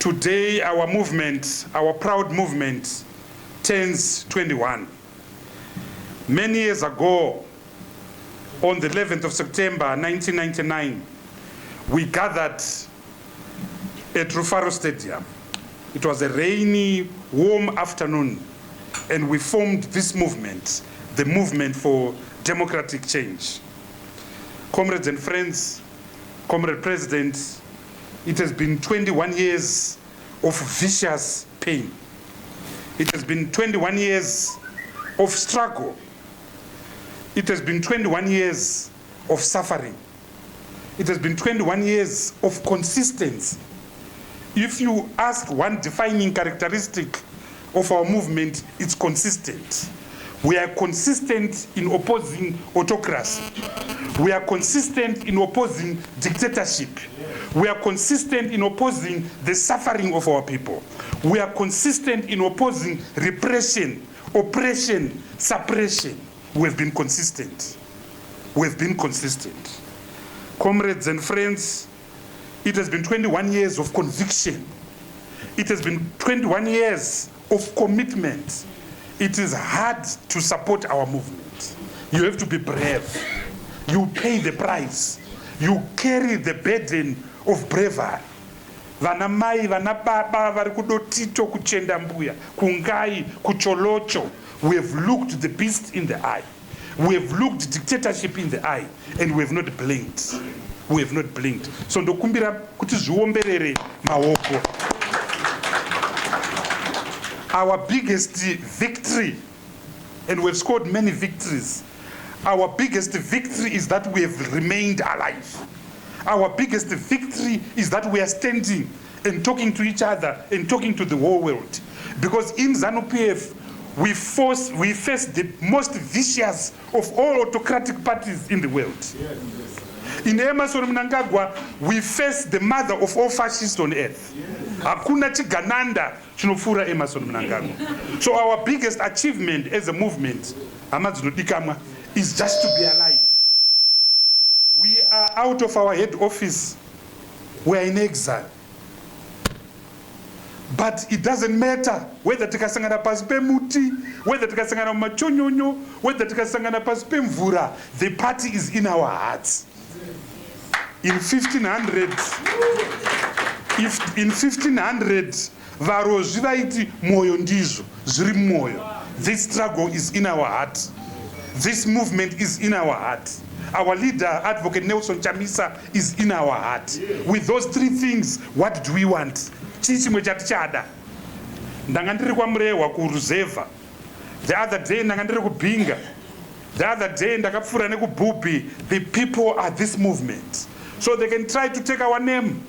Today, our movement, our proud movement, turns 21. Many years ago, on the 11th of September 1999, we gathered at Rufaro Stadium. It was a rainy, warm afternoon, and we formed this movement, the movement for democratic change. Comrades and friends, Comrade President, it has been 21 years of vicious pain. It has been 21 years of struggle. It has been 21 years of suffering. It has been 21 years of consistency. If you ask one defining characteristic of our movement, it's consistent. We are consistent in opposing autocracy. We are consistent in opposing dictatorship. We are consistent in opposing the suffering of our people. We are consistent in opposing repression, oppression, suppression. We have been consistent. We have been consistent. Comrades and friends, it has been 21 years of conviction. It has been 21 years of commitment. It is hard to support our movement. You have to be brave. You pay the price. You carry the burden of bravery. Vana mai, vana baba, vari kudotito kuchenda mbuya, kungai, kucholocho. We have looked the beast in the eye. We have looked dictatorship in the eye, and we have not blinked. We have not blinked. So ndokumbira kuti zviomberere maoko. Our biggest victory, and we've scored many victories, our biggest victory is that we have remained alive. Our biggest victory is that we are standing and talking to each other and talking to the whole world. Because in ZANU-PF, we face the most vicious of all autocratic parties in the world. In Emerson Mnangagwa, we face the mother of all fascists on earth. Hakuna chigananda chinofura Emerson Mnangagwa. So our biggest achievement as a movement, is just to be alive. We are out of our head office. We are in exile. But it doesn't matter whether tikasangana pasi pemuti, whether tikasangana mumachonyonyo, whether tikasangana pasi pemvura, the party is in our hearts. In 1500, varozvi vaiti moyo ndizvo, zviri moyo. This struggle is in our heart. This movement is in our heart. Our leader, Advocate Nelson Chamisa, is in our heart. With those three things, what do we want? Chichimwe chatichada. Ndangandiri kwa mrewa kuruzeva. The other day ndangandiri kubinga. The other day ndakapfura nekubhubi. The people are this movement. So they can try to take our name.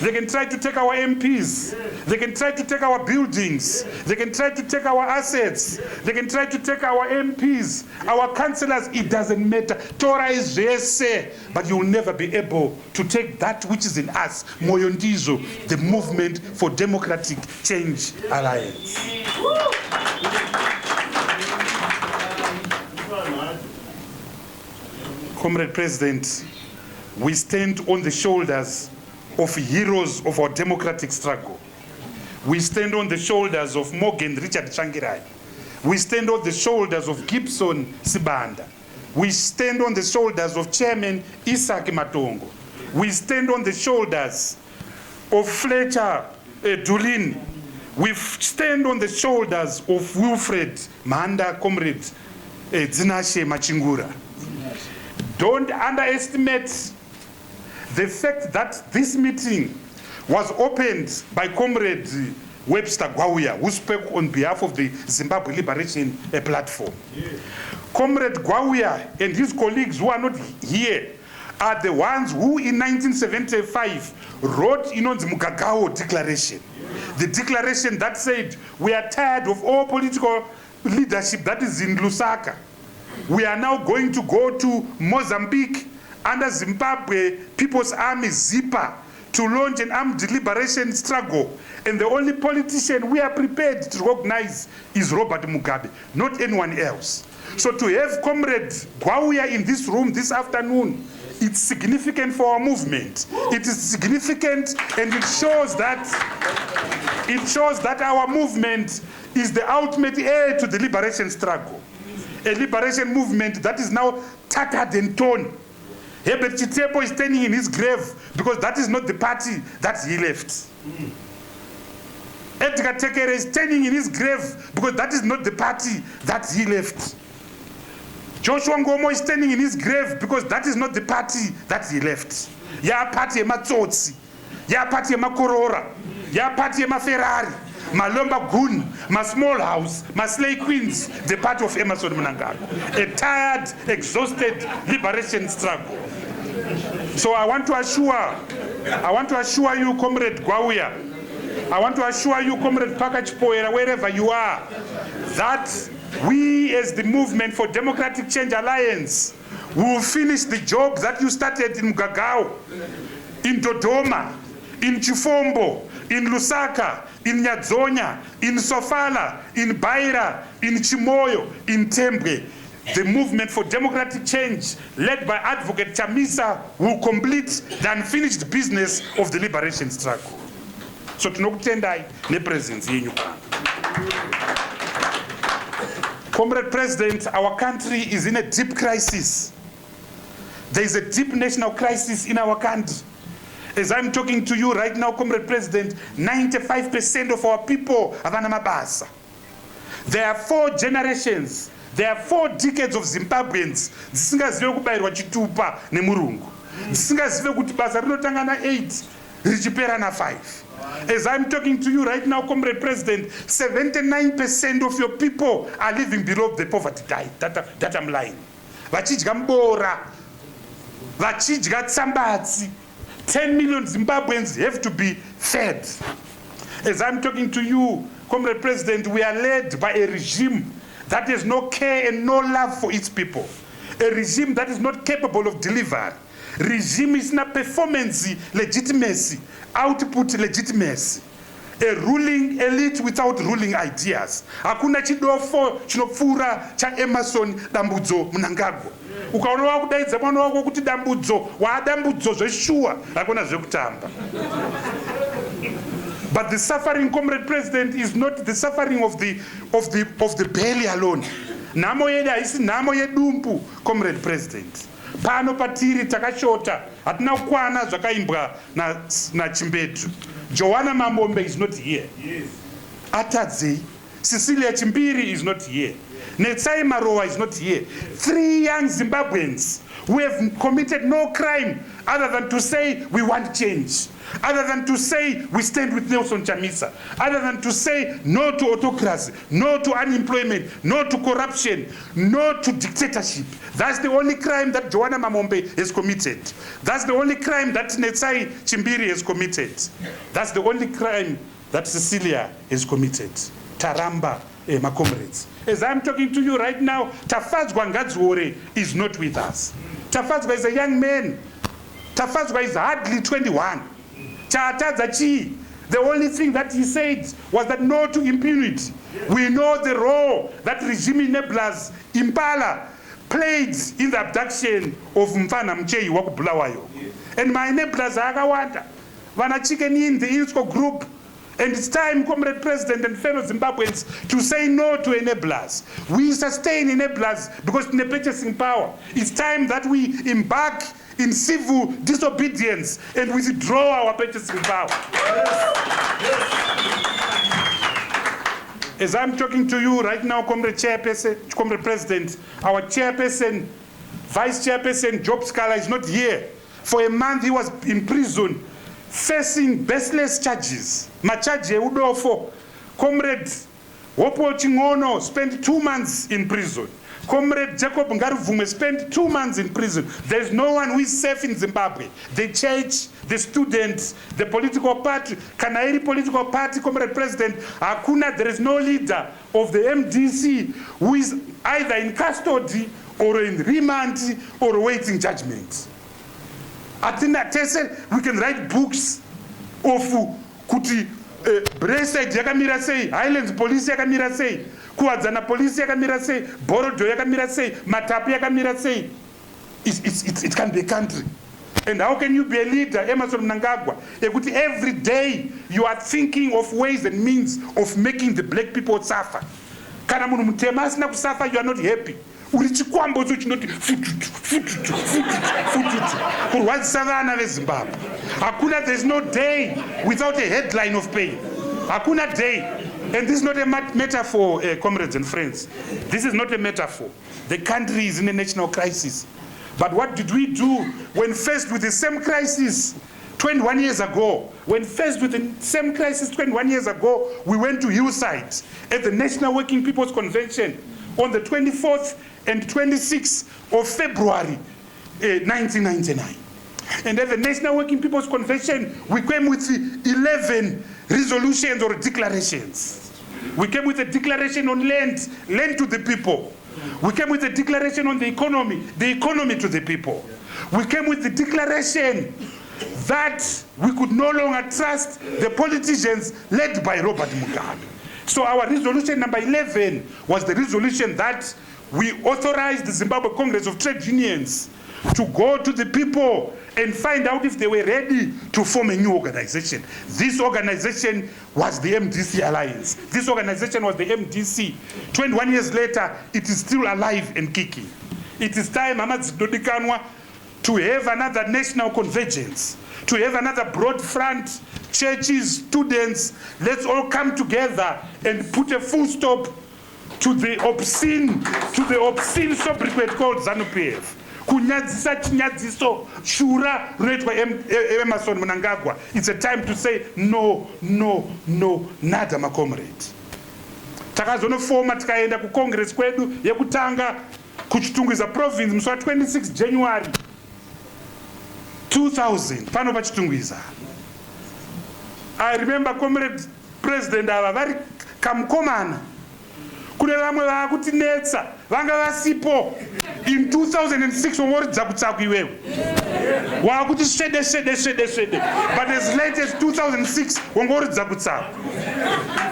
They can try to take our MPs. They can try to take our buildings. They can try to take our assets. They can try to take our MPs, our councillors. It doesn't matter. Torah is jese, but you will never be able to take that which is in us. Moyondizo, the Movement for Democratic Change Alliance. Comrade President, we stand on the shoulders of heroes of our democratic struggle. We stand on the shoulders of Morgan Richard Changirai. We stand on the shoulders of Gibson Sibanda. We stand on the shoulders of Chairman Isaac Matongo. We stand on the shoulders of Fletcher Dulin. We stand on the shoulders of Wilfred Manda, Comrade Zinashe Machingura. Don't underestimate the fact that this meeting was opened by Comrade Webster Gwauya, who spoke on behalf of the Zimbabwe Liberation Platform. Comrade Gwauya and his colleagues who are not here are the ones who in 1975 wrote Inonzi Mugagao Declaration. The declaration that said, we are tired of all political leadership that is in Lusaka. We are now going to go to Mozambique under Zimbabwe People's Army ZIPA to launch an armed liberation struggle. And the only politician we are prepared to recognize is Robert Mugabe, not anyone else. So to have Comrade Gwauya in this room this afternoon It's significant for our movement. It is significant, and it shows that our movement is the ultimate heir to the liberation struggle. A liberation movement that is now tattered and torn. Herbert Chitepo is standing in his grave because that is not the party that he left. Edgar Tekere is standing in his grave because that is not the party that he left. Joshua Ngomo is standing in his grave because that is not the party that he left. Ya party ema Tsotsi, ya party ema Korora, ya party ema Ferrari, ma Lomba Gun, ma Small House, ma Slay Queens, the party of Emerson Mnangagwa. A tired, exhausted liberation struggle. So I want to assure you, Comrade Gwawuya, I want to assure you, Comrade Pakachpoera, wherever you are, that we as the Movement for Democratic Change Alliance will finish the job that you started in Mugagao, in Dodoma, in Chifombo, in Lusaka, in Nyadzonya, in Sofala, in Baira, in Chimoyo, in Tembwe. The Movement for Democratic Change, led by Advocate Chamisa, will complete the unfinished business of the liberation struggle. So tinokutendai nepresence yenyu. Comrade President, our country is in a deep crisis. There is a deep national crisis in our country. As I'm talking to you right now, Comrade President, 95% of our people are mabasa. There are 4 generations, there are 4 decades of Zimbabweans. Dzisingazive kubayirwa chitupa nemurungu. Dzisingazive kuti basa rinotanga na 8 richipera na 5. As I'm talking to you right now, Comrade President, 79% of your people are living below the poverty that I'm lying. Vachidya mbora, vachidya tsambatsi. 10 million Zimbabweans have to be fed. As I'm talking to you, Comrade President, we are led by a regime that has no care and no love for its people. A regime that is not capable of delivery. Regime is not performance legitimacy, output legitimacy. A ruling elite without ruling ideas. Hakuna chidofo chinopfura cha Emerson Dambudzo Mnangagwa. Ukaona wakudaidza mwana wako kuti dambudzo, wadambudzo zveshuwa, hakuna zvekutamba. But the suffering, Comrade President, is not the suffering of the belly alone. Namo yedu haisi namo yedumpu, Comrade President. Pano patiri takashota, hatina kukwana zvakaimbwa na Chimbetu. Joanna Mambombe is not here. Yes. Atadze, Cecilia Chimbiri is not here. Netsai Marowa is not here. 3 young Zimbabweans who have committed no crime other than to say we want change, other than to say we stand with Nelson Chamisa, other than to say no to autocracy, no to unemployment, no to corruption, no to dictatorship. That's the only crime that Joanna Mamombe has committed. That's the only crime that Netsai Chimbiri has committed. That's the only crime that Cecilia has committed. Taramba, my comrades. As I'm talking to you right now, Tafadzwa Ngadzore is not with us. Tafadzwa is a young man. Tafadzwa is hardly 21. Chatadzachi, the only thing that he said was that no to impunity. We know the role that regime enablers Impala played in the abduction of Mfana Mcheyi Wakubulawayo. And my enablers are Agawanda. Vana chicken in the INSCO group. And it's time, Comrade President and fellow Zimbabweans, to say no to enablers. We sustain enablers because in the purchasing power. It's time that we embark in civil disobedience and withdraw our purchasing power. As I'm talking to you right now, Comrade President, our chairperson, vice chairperson, Job Scala is not here. For a month he was in prison, facing baseless charges. Machaje Udofo. Comrade Wopo Chingono spent 2 months in prison. Comrade Jacob Ngaruvume spent 2 months in prison. There's no one who is safe in Zimbabwe. The church, the students, the political party, Kanairi political party, Comrade President, Hakuna, there is no leader of the MDC who is either in custody or in remand or awaiting judgment. Atina Tese, we can write books of kuti Braeside yakamira sei, Highlands police yakamira sei, Kuadzana police yakamira sei, Borodo yakamira sei, Matapi yakamira sei. it can be a country. And how can you be a leader, Emerson Mnangagwa? Every day you are thinking of ways and means of making the black people suffer. Kana munhu mutema asina kusuffer, you are not happy. Uri chikwambo chinoti fututu. Kurwadzisa vana veZimbabwe. Hakuna, there is no day without a headline of pain. Hakuna day. And this is not a metaphor, comrades and friends. This is not a metaphor. The country is in a national crisis. But what did we do when faced with the same crisis 21 years ago? When faced with the same crisis 21 years ago, we went to Hillside at the National Working People's Convention on the 24th and 26th of February 1999. And at the National Working People's Convention, we came with 11 resolutions or declarations. We came with a declaration on land to the people. We came with a declaration on the economy to the people. We came with the declaration that we could no longer trust the politicians led by Robert Mugabe. So our resolution number 11 was the resolution that we authorized the Zimbabwe Congress of Trade Unions to go to the people and find out if they were ready to form a new organization. This organization was the MDC Alliance. This organization was the MDC. 21 years later, it is still alive and kicking. It is time, Dodikanwa, to have another national convergence, to have another broad front, churches, students, let's all come together and put a full stop to the obscene sobriquet called ZANU-PF. Kunyadzisa chinyadziso shura retwa Emerson Mnangagwa. It's a time to say no, nada, my comrade. Takazonofoma tikaenda ku Congress kwedu yekutanga kuchitungwiza province musi wa 26 January 2000 pano pachitungwiza. I remember comrade president ava vari kamkomana. Kune vamwe vakutinetsa vanga vasipo in 2006 wangoridza kutsaku iwewe wakuti swede but as late as 2006 wangoridza kutsaku.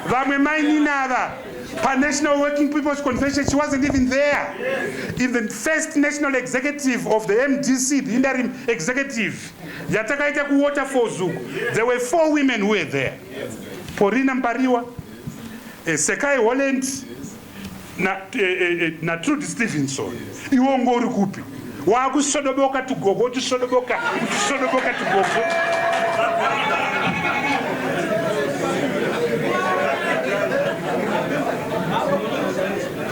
Vamwe maininava pa-National Working People's Convention, she wasn't even there. In the first national executive of the MDC, the interim executive, yatakaita ku Waterfalls, there were 4 women who were there. Porina Mpariwa, Sekai Holland, na Trudy Stevenson. Iwo ngori kupi. Wakusodoboka to gogo, to sodoboka to gogo.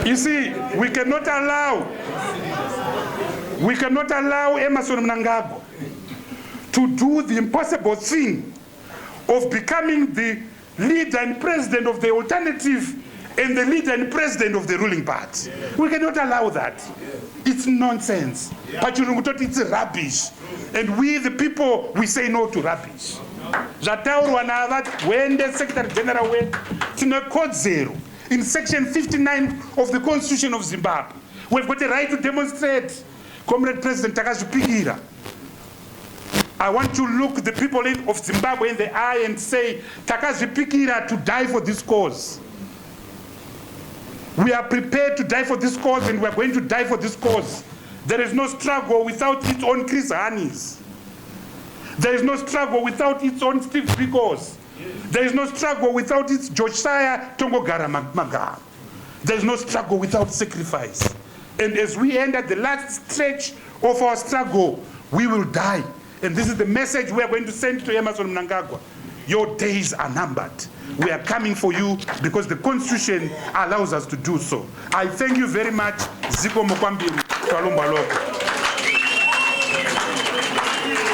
You see, we cannot allow Emerson Mnangagwa to do the impossible thing of becoming the leader and president of the alternative and the leader and president of the ruling party. We cannot allow that. It's nonsense. But it's rubbish. And we, the people, we say no to rubbish. When the Secretary General went to code 0, in section 59 of the Constitution of Zimbabwe, we've got a right to demonstrate. Comrade President Takazipikira, I want to look the people of Zimbabwe in the eye and say, Takazipikira, to die for this cause. We are prepared to die for this cause, and we are going to die for this cause. There is no struggle without its own Chris Hannis. There is no struggle without its own Steve Bikos. There is no struggle without its Josiah Tongogara Maga. There is no struggle without sacrifice. And as we enter the last stretch of our struggle, we will die. And this is the message we are going to send to Emerson Mnangagwa. Your days are numbered. We are coming for you because the Constitution allows us to do so. I thank you very much. Ziko Mokwambiri, Kalumba Loko.